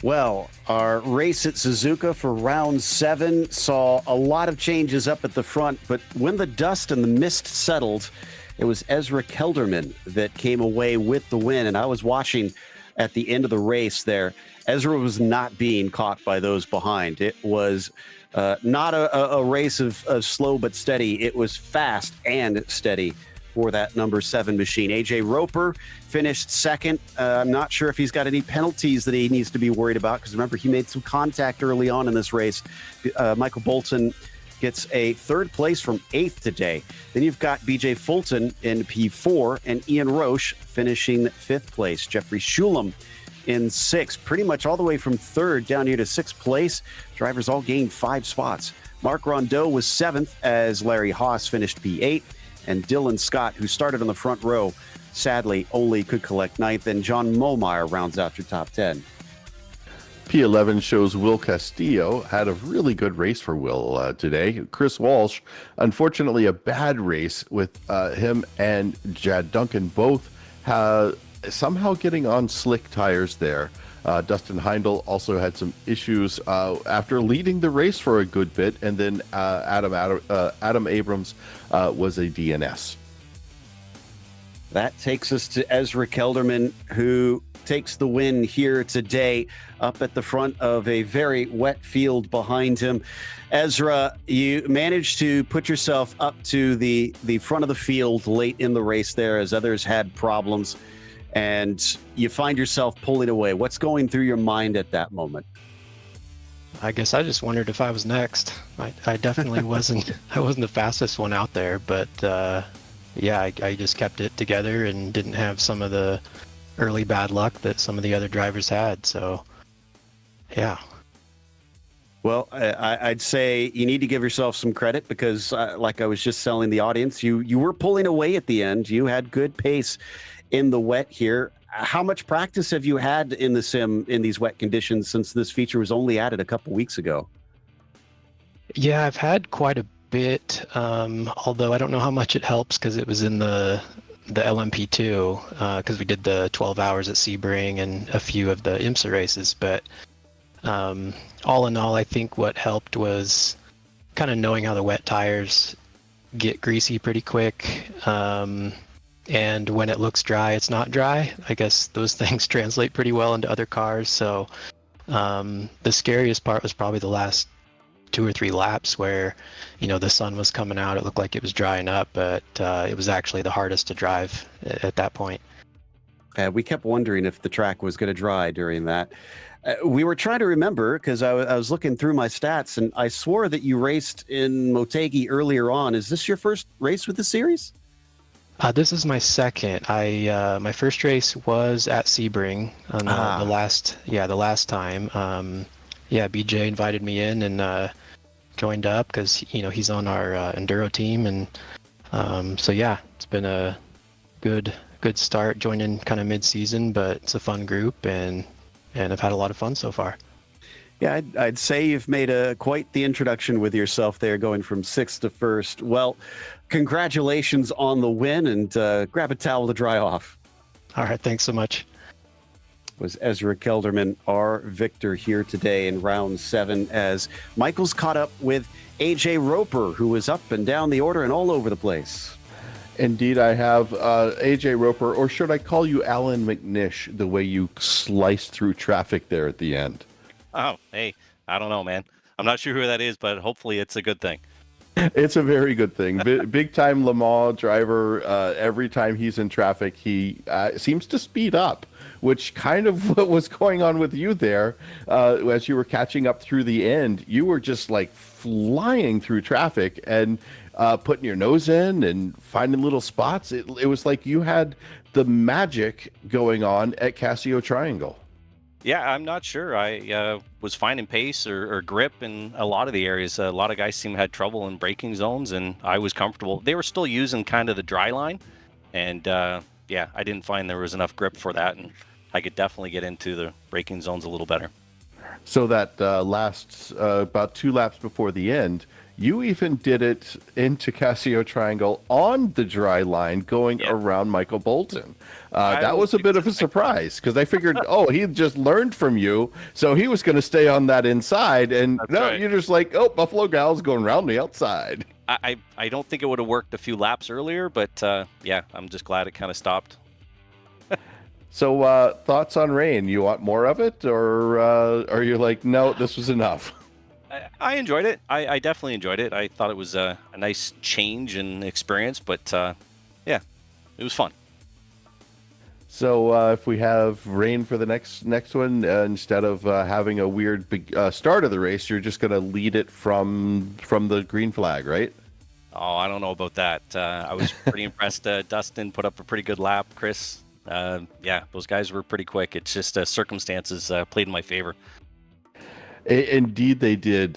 Well, our race at Suzuka for round 7 saw a lot of changes up at the front, but when the dust and the mist settled, it was Ezra Kelderman that came away with the win. And I was watching at the end of the race there. Ezra was not being caught by those behind. It was not a race of slow but steady. It was fast and steady for that number 7 machine. AJ Roper finished second. I'm not sure if he's got any penalties that he needs to be worried about, because remember, he made some contact early on in this race. Michael Bolton gets a 3rd place from 8th today. Then you've got BJ Fulton in P4 and Ian Roche finishing 5th place. Jeffrey Shulam in 6th, pretty much all the way from 3rd down here to 6th place. Drivers all gained 5 spots. Mark Rondeau was 7th as Larry Haas finished P8. And Dylan Scott, who started on the front row, sadly only could collect 9th. And John Momeyer rounds out your top 10. P11 shows Will Castillo had a really good race for Will today. Chris Walsh, unfortunately, a bad race with him and Jad Duncan both somehow getting on slick tires there. Dustin Heindel also had some issues after leading the race for a good bit, and then Adam Abrams was a DNS. That takes us to Ezra Kelderman, who takes the win here today up at the front of a very wet field behind him. Ezra, you managed to put yourself up to the front of the field late in the race there as others had problems, and you find yourself pulling away. What's going through your mind at that moment? I guess I just wondered if I was next. I definitely wasn't. I wasn't the fastest one out there, but yeah, I just kept it together and didn't have some of the early bad luck that some of the other drivers had. So, yeah. Well, I'd say you need to give yourself some credit because, like I was just telling the audience, you were pulling away at the end. You had good pace in the wet here. How much practice have you had in the sim in these wet conditions since this feature was only added a couple weeks ago? Yeah, I've had quite a bit, although I don't know how much it helps because it was in the LMP2 because we did the 12 hours at Sebring and a few of the IMSA races. But all in all, I think what helped was kind of knowing how the wet tires get greasy pretty quick. And when it looks dry, it's not dry. I guess those things translate pretty well into other cars. So the scariest part was probably the last 2 or 3 laps where, the sun was coming out. It looked like it was drying up, but it was actually the hardest to drive at that point. We kept wondering if the track was going to dry during that. We were trying to remember because I was looking through my stats, and I swore that you raced in Motegi earlier on. Is this your first race with the series? This is my second. My first race was at Sebring on the last time. BJ invited me in and joined up because he's on our enduro team, and so yeah, it's been a good start joining kind of mid-season, but it's a fun group and I've had a lot of fun so far. Yeah, I'd say you've made quite the introduction with yourself there, going from 6th to 1st. Well, congratulations on the win, and grab a towel to dry off. All right, thanks so much. Was Ezra Kelderman our victor here today in round 7, as Michael's caught up with AJ Roper, who was up and down the order and all over the place. Indeed, I have AJ Roper, or should I call you Alan McNish, the way you sliced through traffic there at the end? Oh, hey, I don't know, man. I'm not sure who that is, but hopefully it's a good thing. It's a very good thing. Big time Le Mans driver. Every time he's in traffic, he seems to speed up, which kind of what was going on with you there. As you were catching up through the end, you were just like flying through traffic and putting your nose in and finding little spots. It was like you had the magic going on at Casio Triangle. Yeah, I'm not sure. I was finding pace or grip in a lot of the areas. A lot of guys seem to had trouble in braking zones, and I was comfortable. They were still using kind of the dry line, and I didn't find there was enough grip for that, and I could definitely get into the braking zones a little better. So that last about 2 laps before the end, you even did it into Casio Triangle on the dry line going around Michael Bolton. That was a bit of a surprise because I figured, he just learned from you, so he was going to stay on that inside. And you're just like, Buffalo Gal's going around the outside. I don't think it would have worked a few laps earlier, but I'm just glad it kind of stopped. So thoughts on rain? You want more of it, or are you like, no, this was enough? I enjoyed it. I definitely enjoyed it. I thought it was a nice change and experience, but it was fun. So if we have rain for the next one, instead of having a weird big start of the race, you're just going to lead it from the green flag, right? Oh, I don't know about that. I was pretty impressed. Dustin put up a pretty good lap. Chris, those guys were pretty quick. It's just circumstances played in my favor. Indeed, they did.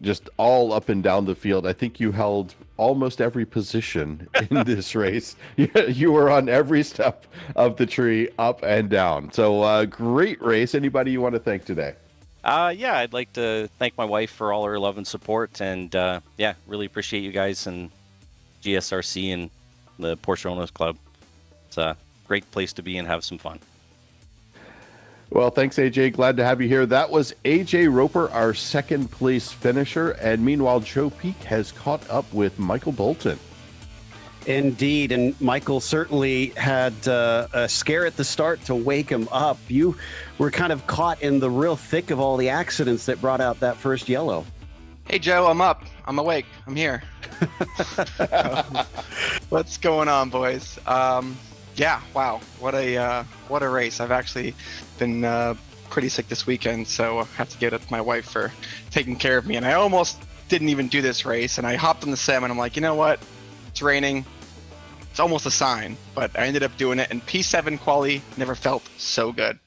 Just all up and down the field. I think you held almost every position in this race. You were on every step of the tree, up and down. So great race. Anybody you want to thank today? I'd like to thank my wife for all her love and support, and really appreciate you guys and GSRC and the Porsche Owners Club. It's great place to be and have some fun. Well, thanks, AJ. Glad to have you here. That was AJ Roper, our second place finisher. And meanwhile, Joe Peak has caught up with Michael Bolton. Indeed, and Michael certainly had a scare at the start to wake him up. You were kind of caught in the real thick of all the accidents that brought out that first yellow. Hey Joe, I'm up. I'm awake. I'm here. What's going on, boys? Yeah, wow, what a race. I've actually been pretty sick this weekend, so I have to give it up to my wife for taking care of me. And I almost didn't even do this race, and I hopped on the sim, and I'm like, you know what? It's raining. It's almost a sign, but I ended up doing it. And P7 quali never felt so good.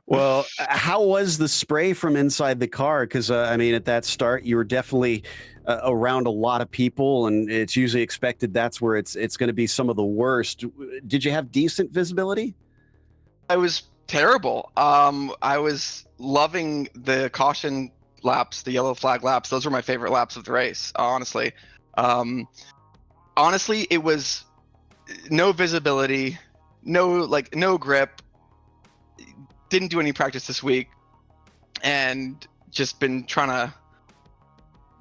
Well, how was the spray from inside the car? Because, I mean, at that start, you were definitely around a lot of people, and it's usually expected that's where it's going to be some of the worst. Did you have decent visibility? I was terrible. I was loving the caution laps, the yellow flag laps. Those were my favorite laps of the race, honestly. Honestly, it was no visibility, no grip. Didn't do any practice this week, and just been trying to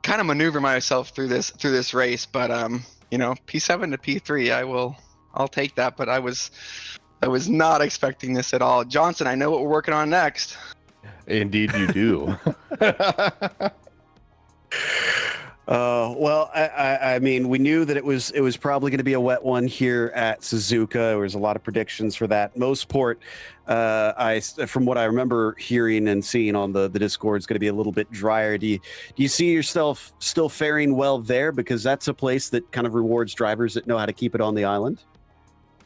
kind of maneuver myself through this race. But P7 to P3, I'll take that. But I was not expecting this at all. Johnson, I know what we're working on next. Indeed, you do. Well, I mean, we knew that it was probably going to be a wet one here at Suzuka. There was a lot of predictions for that. Mosport, from what I remember hearing and seeing on the Discord, is going to be a little bit drier. Do you see yourself still faring well there? Because that's a place that kind of rewards drivers that know how to keep it on the island.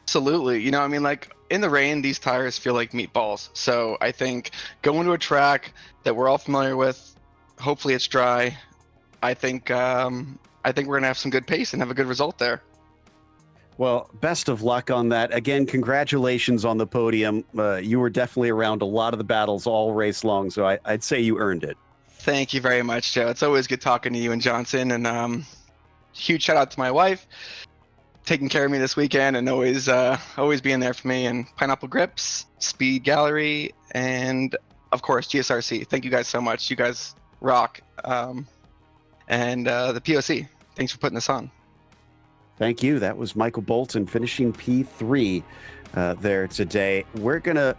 Absolutely. I mean, like in the rain, these tires feel like meatballs. So I think going to a track that we're all familiar with, hopefully it's dry. I think we're gonna have some good pace and have a good result there. Well, best of luck on that. Again, congratulations on the podium. You were definitely around a lot of the battles all race long, so I'd say you earned it. Thank you very much, Joe. It's always good talking to you and Johnson. And huge shout out to my wife, taking care of me this weekend and always being there for me. And Pineapple Grips, Speed Gallery, and of course GSRC. Thank you guys so much. You guys rock. And the POC, thanks for putting this on. Thank you. That was Michael Bolton finishing P3 there today. We're going to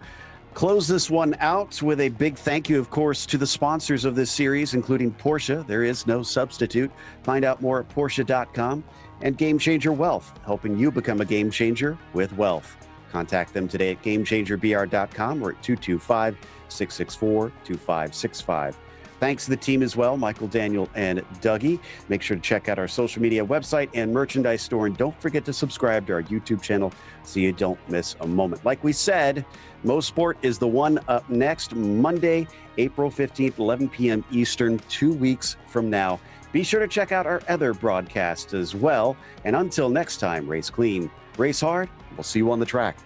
close this one out with a big thank you, of course, to the sponsors of this series, including Porsche. There is no substitute. Find out more at Porsche.com, and Game Changer Wealth, helping you become a game changer with wealth. Contact them today at GameChangerBR.com or at 225-664-2565. Thanks to the team as well, Michael, Daniel, and Dougie. Make sure to check out our social media website and merchandise store. And don't forget to subscribe to our YouTube channel so you don't miss a moment. Like we said, Mosport is the one up next, Monday, April 15th, 11 p.m. Eastern, 2 weeks from now. Be sure to check out our other broadcasts as well. And until next time, race clean, race hard. We'll see you on the track.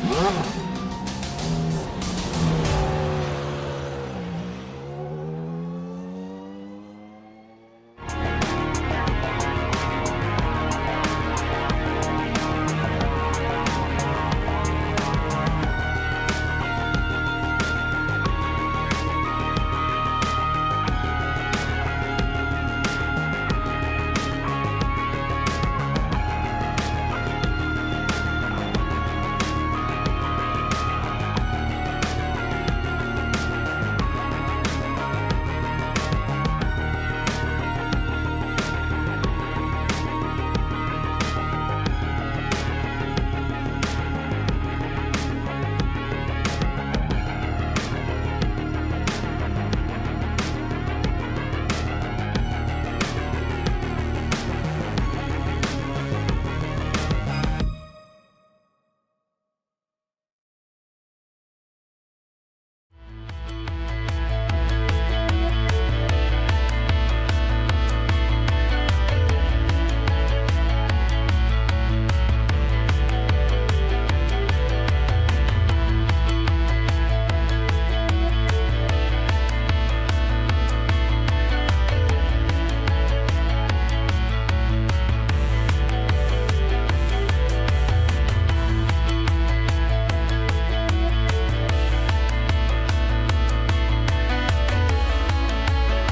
Wow.